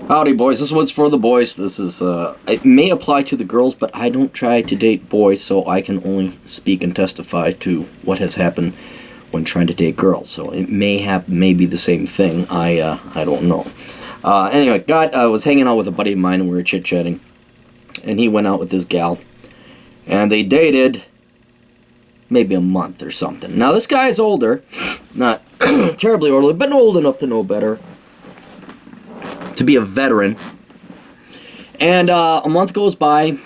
Howdy, boys. This one's for the boys. This is, it may apply to the girls, but I don't try to date boys, so I can only speak and testify to what has happened when trying to date girls. So it may be the same thing. I don't know. Anyway, was hanging out with a buddy of mine, and we were chit-chatting, and he went out with this gal, and they dated maybe a month or something. Now, this guy's older, not terribly older, but old enough to know better, to be a veteran. And a month goes by,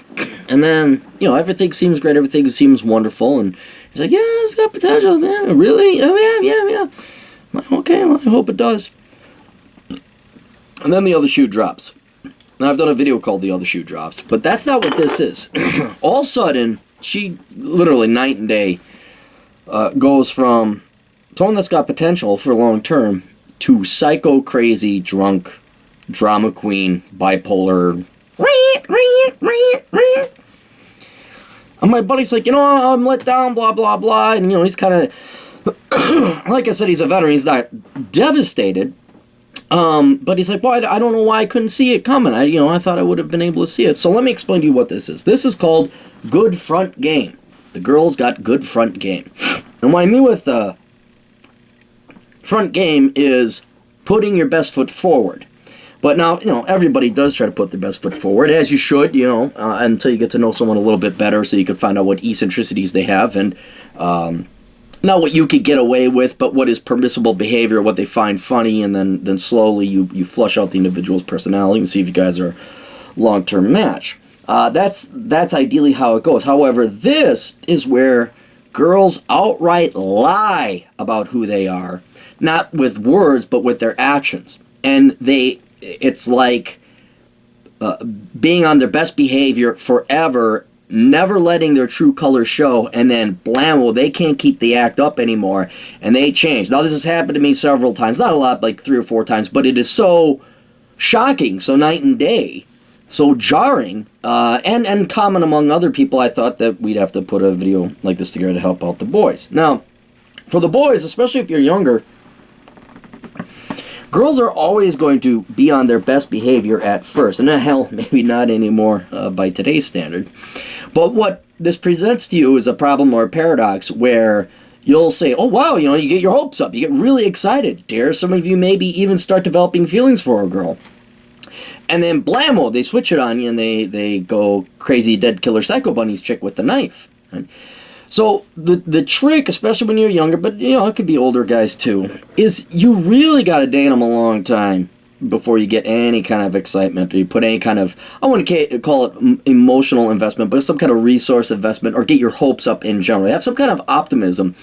and then, everything seems great, everything seems wonderful, and he's like, yeah, it's got potential, man. Really? Oh, yeah. I'm like, okay, well, I hope it does. And then the other shoe drops. Now, I've done a video called The Other Shoe Drops, but that's not what this is. All of a sudden, she, literally night and day, goes from someone that's got potential for long term to psycho, crazy, drunk, drama queen, bipolar. And my buddy's like, I'm let down, blah, blah, blah. And, he's kind of, like I said, he's a veteran. He's not devastated. But he's like, well, I don't know why I couldn't see it coming. I thought I would have been able to see it. So let me explain to you what this is. This is called good front game. The girl's got good front game. And what I mean with front game is putting your best foot forward. But now, everybody does try to put their best foot forward, as you should, until you get to know someone a little bit better so you can find out what eccentricities they have and not what you could get away with, but what is permissible behavior, what they find funny, and then slowly you flush out the individual's personality and see if you guys are a long-term match. That's ideally how it goes. However, this is where girls outright lie about who they are, not with words, but with their actions. And it's like being on their best behavior forever, never letting their true colors show, and then BLAMO, they can't keep the act up anymore, and they change. Now, this has happened to me several times, not a lot, like 3 or 4 times, but it is so shocking, so night and day, so jarring, and common among other people. I thought that we'd have to put a video like this together to help out the boys. Now, for the boys, especially if you're younger, girls are always going to be on their best behavior at first. And hell, maybe not anymore by today's standard. But what this presents to you is a problem or a paradox where you'll say, oh, wow, you get your hopes up. You get really excited. Dare some of you maybe even start developing feelings for a girl. And then BLAMO, they switch it on you and they go crazy dead killer psycho bunnies chick with the knife. Right? So the trick, especially when you're younger, but it could be older guys too, is you really got to date them a long time before you get any kind of excitement, or you put any kind of, I want to call it emotional investment, but some kind of resource investment, or get your hopes up in general. Have some kind of optimism.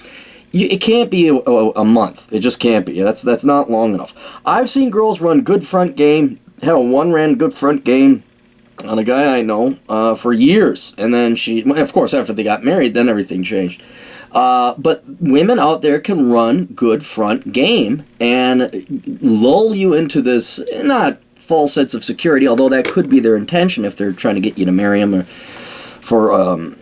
It can't be a month. It just can't be. That's not long enough. I've seen girls run good front game. Hell, one ran good front game on a guy I know for years, and then of course, after they got married, then everything changed. But women out there can run good front game and lull you into this, not false sense of security, although that could be their intention if they're trying to get you to marry them or for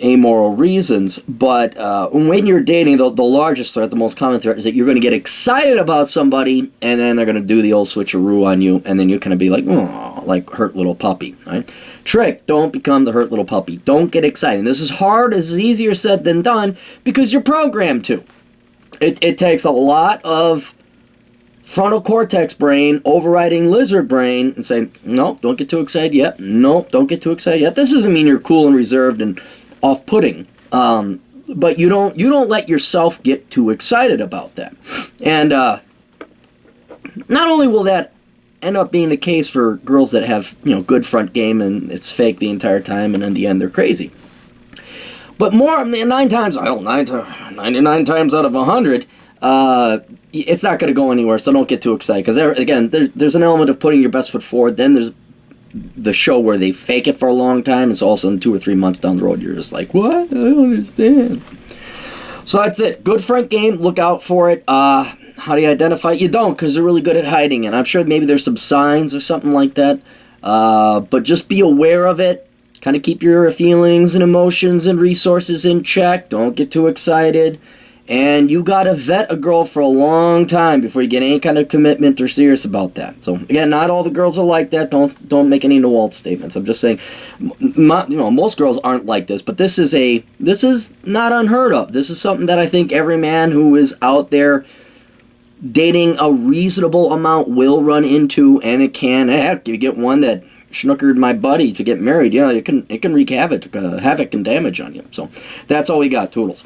amoral reasons. But when you're dating, the largest threat, the most common threat, is that you're going to get excited about somebody, and then they're going to do the old switcheroo on you, and then you're going to be like, oh, like hurt little puppy, right? Trick, don't become the hurt little puppy. Don't get excited. This is hard. This is easier said than done because you're programmed to. It takes a lot of frontal cortex brain overriding lizard brain and saying, no, don't get too excited yet. No, don't get too excited yet. This doesn't mean you're cool and reserved and off-putting, but you don't let yourself get too excited about that. And not only will that end up being the case for girls that have good front game and it's fake the entire time, and in the end they're crazy, but 99 times out of 100, it's not going to go anywhere. So don't get too excited, because again, there's an element of putting your best foot forward. Then there's the show where they fake it for a long time, and so all of a sudden 2 or 3 months down the road you're just like, what? I don't understand. So that's it. Good front game. Look out for it. How do you identify it? You don't, because they're really good at hiding it. I'm sure maybe there's some signs or something like that, but just be aware of it. Kind of keep your feelings and emotions and resources in check. Don't get too excited, And you got to vet a girl for a long time before you get any kind of commitment or serious about that. So again, not all the girls are like that. Don't make any no-fault statements. I'm just saying, most girls aren't like this, but this is not unheard of. This is something that I think every man who is out there dating a reasonable amount will run into, and it can. Heck, you get one that schnookered my buddy to get married. Yeah, it can wreak havoc and damage on you. So that's all we got, Toodles.